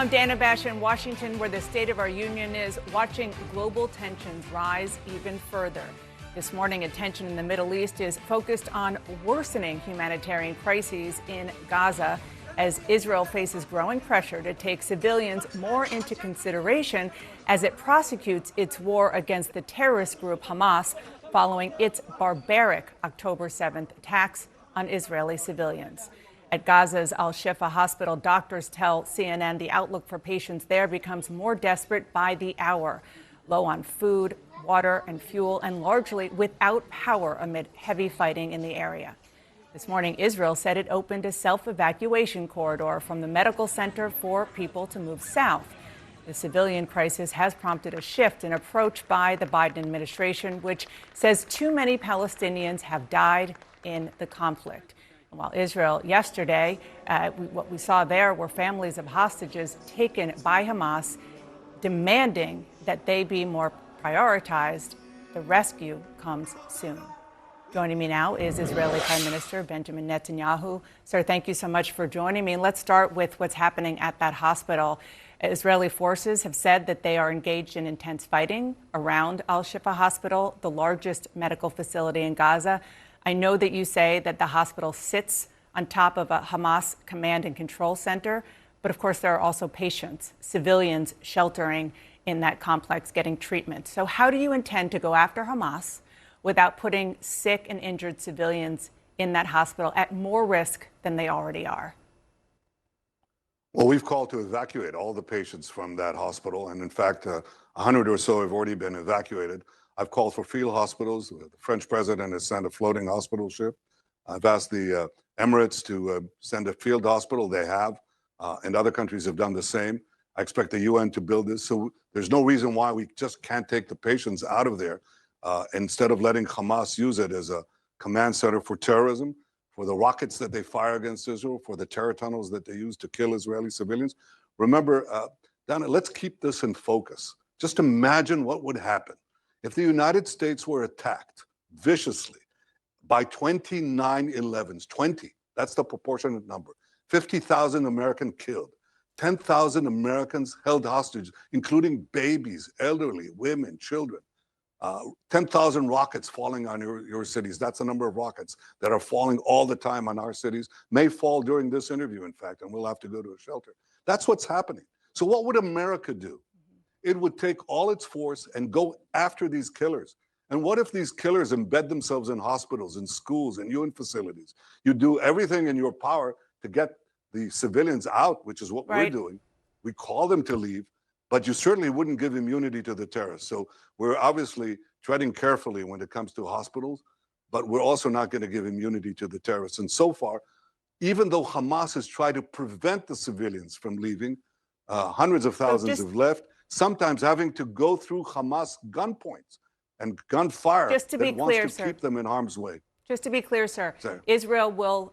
I'm Dana Bash in Washington, where the State of our Union is watching global tensions rise even further. This morning, attention in the Middle East is focused on worsening humanitarian crises in Gaza as Israel faces growing pressure to take civilians more into consideration as it prosecutes its war against the terrorist group Hamas following its barbaric October 7th attacks on Israeli civilians. At Gaza's Al-Shifa hospital, doctors tell CNN the outlook for patients there becomes more desperate by the hour. Low on food, water, and fuel, and largely without power amid heavy fighting in the area. This morning, Israel said it opened a self-evacuation corridor from the medical center for people to move south. The civilian crisis has prompted a shift in approach by the Biden administration, which says too many Palestinians have died in the conflict. While Israel yesterday, what we saw there were families of hostages taken by Hamas, demanding that they be more prioritized. The rescue comes soon. Joining me now is Israeli Prime Minister Benjamin Netanyahu. Sir, thank you so much for joining me. And let's start with what's happening at that hospital. Israeli forces have said that they are engaged in intense fighting around Al-Shifa hospital, the largest medical facility in Gaza. I know that you say that the hospital sits on top of a Hamas command and control center, but of course there are also patients, civilians sheltering in that complex getting treatment. So how do you intend to go after Hamas without putting sick and injured civilians in that hospital at more risk than they already are? Well, we've called to evacuate all the patients from that hospital, and in fact, 100 or so have already been evacuated. I've called for field hospitals. The French president has sent a floating hospital ship. I've asked the Emirates to send a field hospital. They have, and other countries have done the same. I expect the UN to build this. So there's no reason why we just can't take the patients out of there instead of letting Hamas use it as a command center for terrorism, for the rockets that they fire against Israel, for the terror tunnels that they use to kill Israeli civilians. Remember, Dana, let's keep this in focus. Just imagine what would happen if the United States were attacked viciously by 29 11s, 20, that's the proportionate number, 50,000 Americans killed, 10,000 Americans held hostage, including babies, elderly, women, children, 10,000 rockets falling on your cities. That's the number of rockets that are falling all the time on our cities, may fall during this interview, in fact, and we'll have to go to a shelter. That's what's happening. So what would America do? It would take all its force and go after these killers. And what if these killers embed themselves in hospitals, in schools, in UN facilities? You do everything in your power to get the civilians out, which is what we're doing. We call them to leave, but you certainly wouldn't give immunity to the terrorists. So we're obviously treading carefully when it comes to hospitals, but we're also not going to give immunity to the terrorists. And so far, even though Hamas has tried to prevent the civilians from leaving, hundreds of thousands have left, sometimes having to go through Hamas gunpoints and gunfire that wants to keep them in harm's way. Just to be clear, sir, Israel will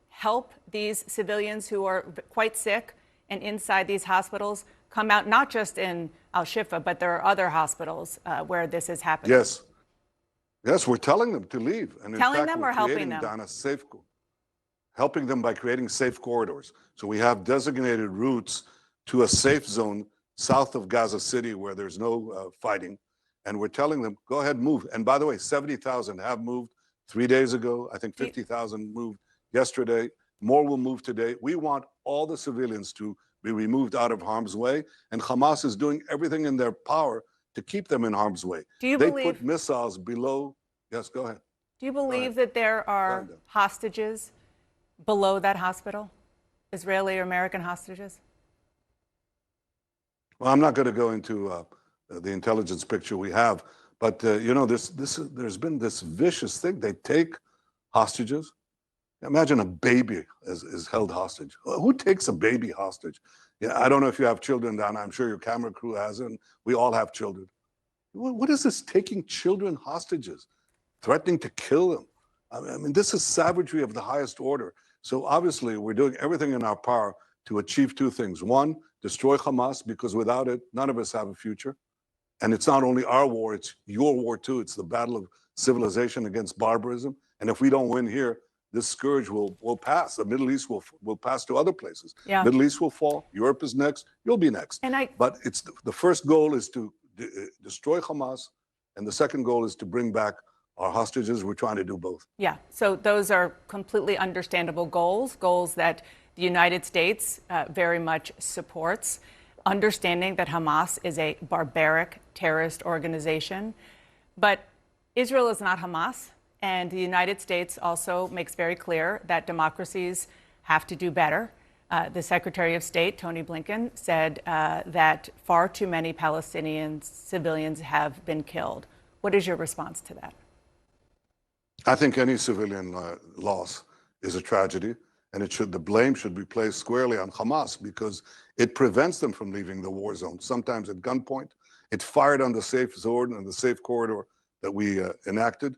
help these civilians who are quite sick and inside these hospitals come out, not just in Al-Shifa, but there are other hospitals where this is happening. Yes. Yes, we're telling them to leave. And telling them or helping them? Dana, helping them by creating safe corridors. So we have designated routes to a safe zone south of Gaza City where there's no fighting. And we're telling them, go ahead, move. And by the way, 70,000 have moved 3 days ago. I think 50,000 moved yesterday. More will move today. We want all the civilians to be removed out of harm's way. And Hamas is doing everything in their power to keep them in harm's way. They put missiles below. Yes, go ahead. Do you believe that there are hostages below that hospital? Israeli or American hostages? Well, I'm not going to go into the intelligence picture we have, but you know, there's been this vicious thing. They take hostages. Imagine a baby is held hostage. Who takes a baby hostage? Yeah, I don't know if you have children, Dana. I'm sure your camera crew has, and we all have children. What is this taking children hostages, threatening to kill them? I mean, this is savagery of the highest order. So obviously, we're doing everything in our power to achieve two things. One, destroy Hamas, because without it, none of us have a future. And it's not only our war, it's your war too. It's the battle of civilization against barbarism. And if we don't win here, this scourge will pass. The Middle East will pass to other places. Yeah. Middle East will fall. Europe is next. You'll be next. But it's the first goal is to destroy Hamas, and the second goal is to bring back our hostages. We're trying to do both. Yeah. So those are completely understandable goals that the United States very much supports, understanding that Hamas is a barbaric terrorist organization. But Israel is not Hamas. And the United States also makes very clear that democracies have to do better. The Secretary of State, Tony Blinken, said that far too many Palestinian civilians have been killed. What is your response to that? I think any civilian loss is a tragedy, and the blame should be placed squarely on Hamas because it prevents them from leaving the war zone, sometimes at gunpoint. It fired on the safe zone and the safe corridor that we enacted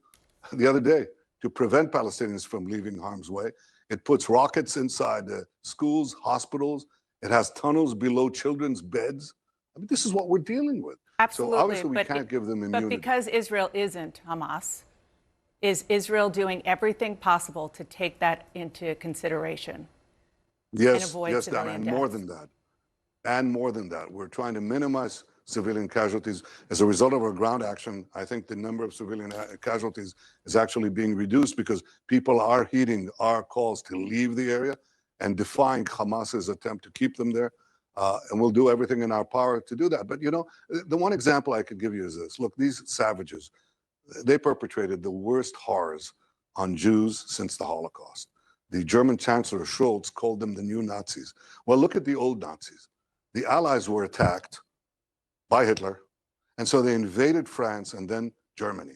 the other day to prevent Palestinians from leaving harm's way. It puts rockets inside schools, hospitals. It has tunnels below children's beds. I mean, this is what we're dealing with. Absolutely. So obviously we can't give them immunity. But because Israel isn't Hamas, is Israel doing everything possible to take that into consideration? Yes, and avoid yes, Dan, and more than that. And more than that. We're trying to minimize civilian casualties. As a result of our ground action, I think the number of civilian casualties is actually being reduced because people are heeding our calls to leave the area and defying Hamas's attempt to keep them there. And we'll do everything in our power to do that. But, you know, the one example I could give you is this. Look, these savages, they perpetrated the worst horrors on Jews since the Holocaust. The German Chancellor Scholz called them the new Nazis. Well, look at the old Nazis. The Allies were attacked by Hitler, and so they invaded France and then Germany.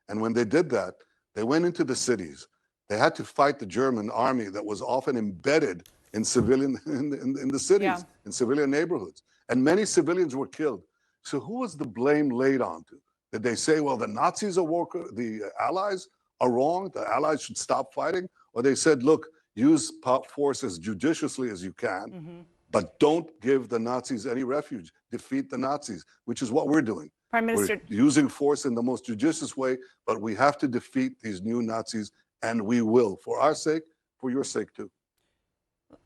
And when they did that, they went into the cities. They had to fight the German army that was often embedded in civilian in the cities, in civilian neighborhoods. And many civilians were killed. So who was the blame laid on to? Did they say, well, the Nazis are the Allies are wrong, the Allies should stop fighting? Or they said, look, use force as judiciously as you can, but don't give the Nazis any refuge. Defeat the Nazis, which is what we're doing. Prime Minister, we're using force in the most judicious way, but we have to defeat these new Nazis, and we will, for our sake, for your sake too.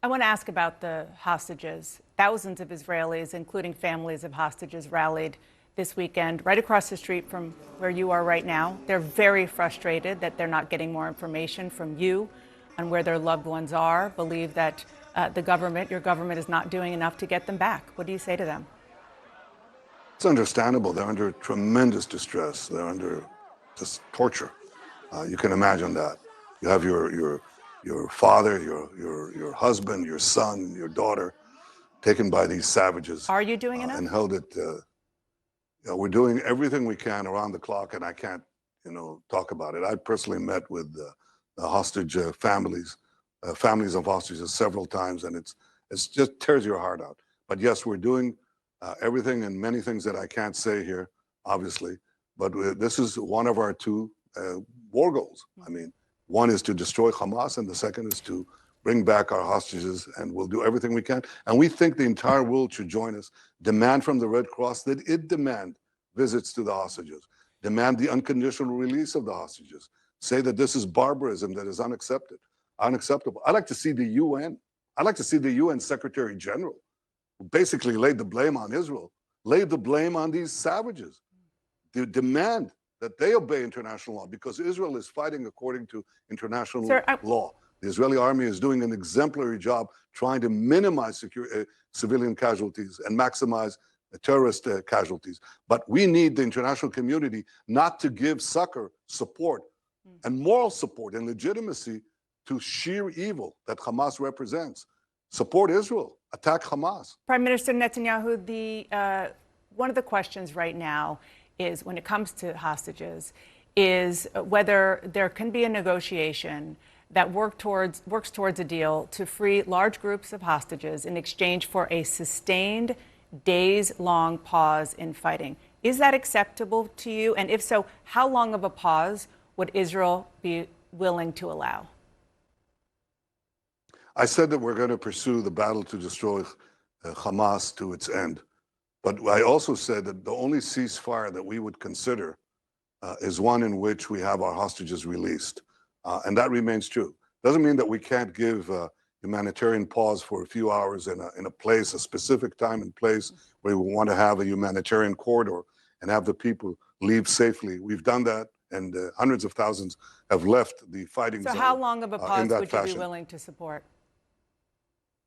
I want to ask about the hostages. Thousands of Israelis, including families of hostages, rallied this weekend right across the street from where you are right now. They're very frustrated that they're not getting more information from you on where their loved ones are, believe that your government is not doing enough to get them back. What do you say to them? It's understandable. They're under tremendous distress. They're under just torture. You can imagine that. You have your father, your husband, your son, your daughter taken by these savages. Are you doing enough? And held at, we're doing everything we can around the clock, and I can't, talk about it. I personally met with the hostage families of hostages several times, and it's just tears your heart out. But yes, we're doing everything and many things that I can't say here, obviously. But this is one of our two war goals. I mean, one is to destroy Hamas, and the second is to bring back our hostages, and we'll do everything we can. And we think the entire world should join us, demand from the Red Cross that it demand visits to the hostages, demand the unconditional release of the hostages, say that this is barbarism that is unacceptable. I'd like to see the UN. I'd like to see the UN Secretary General, who basically laid the blame on Israel, laid the blame on these savages, to demand that they obey international law, because Israel is fighting according to international law. The Israeli army is doing an exemplary job trying to minimize civilian casualties and maximize terrorist casualties. But we need the international community not to give succor, support, and moral support and legitimacy to sheer evil that Hamas represents. Support Israel, attack Hamas. Prime Minister Netanyahu, one of the questions right now is, when it comes to hostages, is whether there can be a negotiation that works towards a deal to free large groups of hostages in exchange for a sustained days-long pause in fighting. Is that acceptable to you? And if so, how long of a pause would Israel be willing to allow? I said that we're going to pursue the battle to destroy Hamas to its end. But I also said that the only ceasefire that we would consider is one in which we have our hostages released. And that remains true. Doesn't mean that we can't give humanitarian pause for a few hours in a place, a specific time and place where we want to have a humanitarian corridor and have the people leave safely. We've done that, and hundreds of thousands have left the fighting zone. So how long of a pause would you be fashion. willing to support?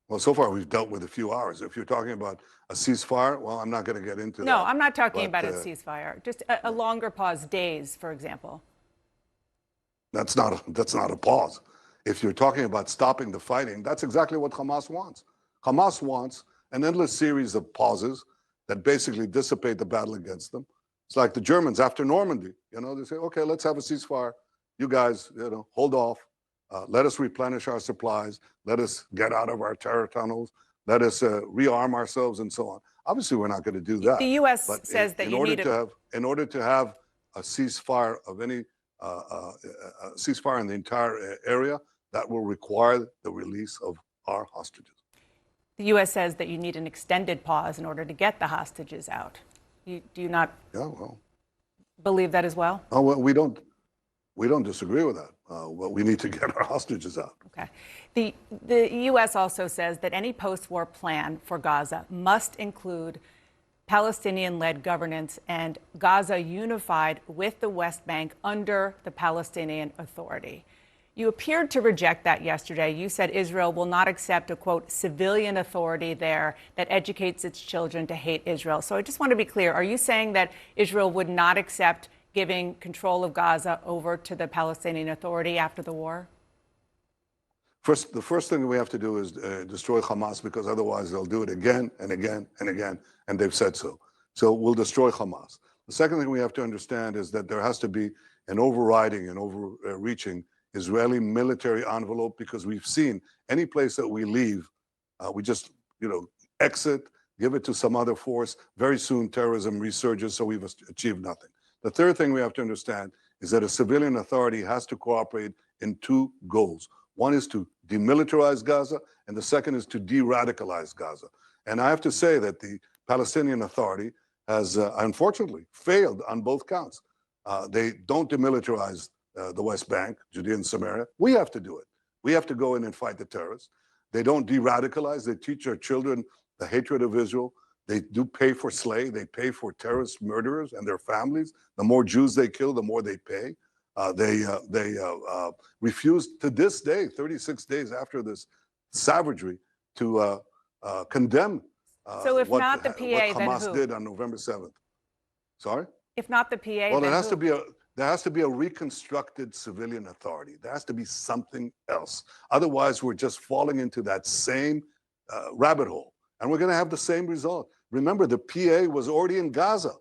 Well, so far we've dealt with a few hours. If you're talking about a ceasefire, well, I'm not going to get into that. No, I'm not talking about a ceasefire. Just a longer pause, days, for example. That's not a pause. If you're talking about stopping the fighting, that's exactly what Hamas wants. Hamas wants an endless series of pauses that basically dissipate the battle against them. It's like the Germans after Normandy. They say, okay, let's have a ceasefire. You guys, hold off. Let us replenish our supplies. Let us get out of our terror tunnels. Let us rearm ourselves and so on. Obviously, we're not going to do that. The U.S. says that in order to have a ceasefire of any a ceasefire in the entire area, that will require the release of our hostages. The U.S. says that you need an extended pause in order to get the hostages out. Do you not believe that as well? Oh, well, we don't disagree with that. Well, we need to get our hostages out. Okay. The U.S. also says that any post-war plan for Gaza must include Palestinian-led governance and Gaza unified with the West Bank under the Palestinian Authority. You appeared to reject that yesterday. You said Israel will not accept a, quote, civilian authority there that educates its children to hate Israel. So I just want to be clear. Are you saying that Israel would not accept giving control of Gaza over to the Palestinian Authority after the war? The first thing we have to do is destroy Hamas, because otherwise they'll do it again and again and again, and they've said so. So we'll destroy Hamas. The second thing we have to understand is that there has to be an overriding and overreaching Israeli military envelope, because we've seen any place that we leave, we just, exit, give it to some other force. Very soon terrorism resurges, so we've achieved nothing. The third thing we have to understand is that a civilian authority has to cooperate in two goals. One is to demilitarize Gaza, and the second is to de-radicalize Gaza. And I have to say that the Palestinian Authority has, unfortunately, failed on both counts. They don't demilitarize the West Bank, Judea and Samaria. We have to do it. We have to go in and fight the terrorists. They don't de-radicalize. They teach our children the hatred of Israel. They do pay for slay. They pay for terrorist murderers and their families. The more Jews they kill, the more they pay. They refuse to this day, 36 days after this savagery, to condemn so if what not the PA, what Hamas then who? did on November 7th. Sorry? If not the PA, well, then there has to be a reconstructed civilian authority. There has to be something else. Otherwise, we're just falling into that same rabbit hole, and we're going to have the same result. Remember, the PA was already in Gaza.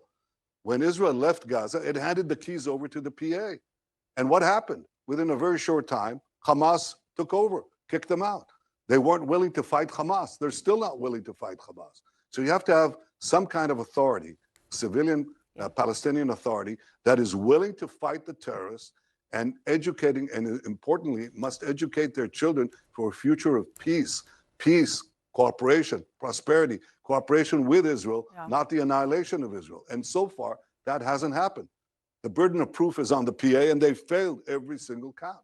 When Israel left Gaza, it handed the keys over to the PA. And what happened? Within a very short time, Hamas took over, kicked them out. They weren't willing to fight Hamas. They're still not willing to fight Hamas. So you have to have some kind of authority, civilian Palestinian authority, that is willing to fight the terrorists and educating, and importantly, must educate their children for a future of peace, cooperation, prosperity, cooperation with Israel, not the annihilation of Israel. And so far, that hasn't happened. The burden of proof is on the PA, and they failed every single count.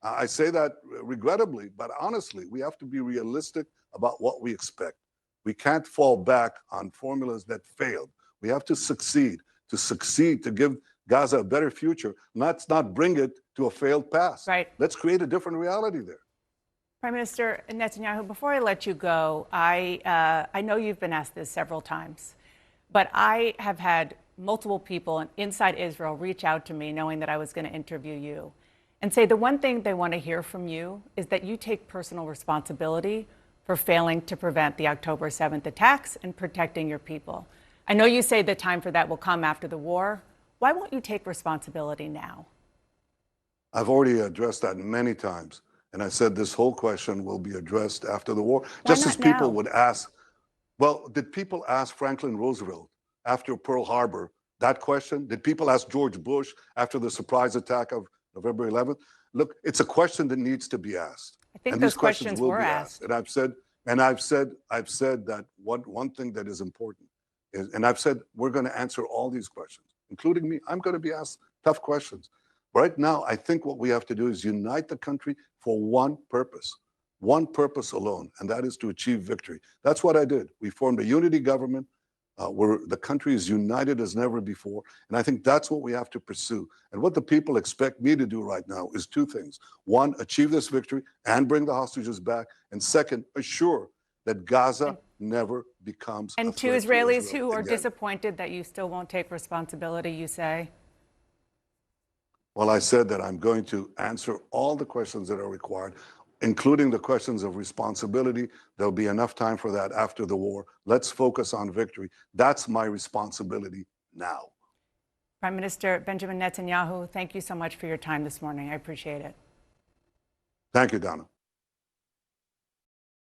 I say that regrettably, but honestly, we have to be realistic about what we expect. We can't fall back on formulas that failed. We have to succeed, to give Gaza a better future. Let's not bring it to a failed past. Right. Let's create a different reality there. Prime Minister Netanyahu, before I let you go, I know you've been asked this several times, but I have had multiple people inside Israel reach out to me knowing that I was going to interview you and say the one thing they want to hear from you is that you take personal responsibility for failing to prevent the October 7th attacks and protecting your people. I know you say the time for that will come after the war. Why won't you take responsibility now? I've already addressed that many times. And I said this whole question will be addressed after the war. Why just as not people now? would ask, well, did people ask Franklin Roosevelt after Pearl Harbor that question? Did people ask George Bush after the surprise attack of November 11th? Look, it's a question that needs to be asked. I think and those these questions will were be asked. And I've said that one thing that is important is, and I've said we're going to answer all these questions, including me. I'm going to be asked tough questions. Right now, I think what we have to do is unite the country for one purpose alone, and that is to achieve victory. That's what I did. We formed a unity government where the country is united as never before, and I think that's what we have to pursue. And what the people expect me to do right now is two things. One, achieve this victory and bring the hostages back, and second, assure that Gaza never becomes a And to threat to Israelis Israel who are again. disappointed that you still won't take responsibility, you say? Well, I said that I'm going to answer all the questions that are required, including the questions of responsibility. There'll be enough time for that after the war. Let's focus on victory. That's my responsibility now. Prime Minister Benjamin Netanyahu, thank you so much for your time this morning. I appreciate it. Thank you, Donna.